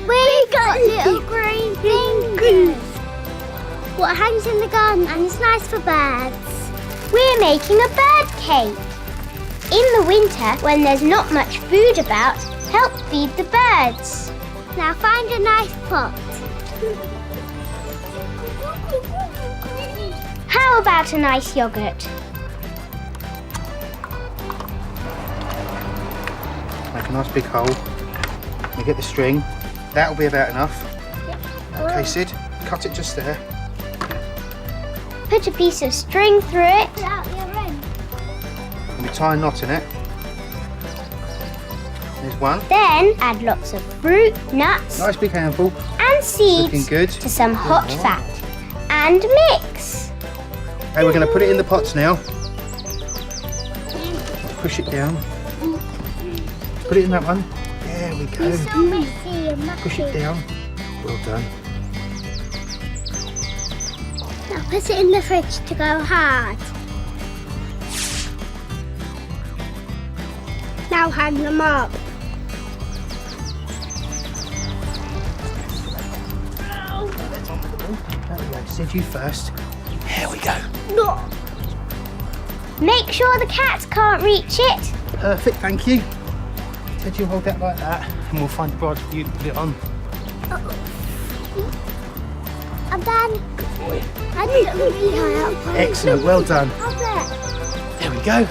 We've got little green fingers. What hangs in the garden and is nice for birds? We're making a bird cake. In the winter, when there's not much food about, help feed the birds. Now find a nice pot. How about a nice yogurt? Make a nice big hole. You get the string. That'll be about enough. Okay, Sid, cut it just there. Put a piece of string through it. And we tie a knot in it. There's one. Then add lots of fruit, nuts, Nice big handful. and seeds Looking good. to some hot fat. And mix. Okay, we're going to put it in the pots now. Push it down. Put it in that one. There we go. Push it down. Well done. Now put it in the fridge to go hard. Now hang them up. There we go. Sid, you first. There we go. Make sure the cats can't reach it. Perfect, thank you. Sid, you hold that like that, and we'll find the rod for you to put it on. I'm done. I did it really high up. Excellent, well done. There we go.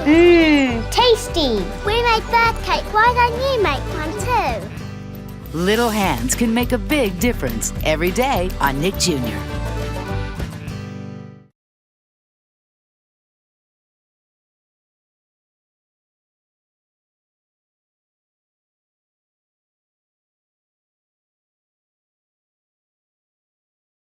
Tasty. We made bird cake. Why don't you make one too? Little hands can make a big difference every day on Nick Jr.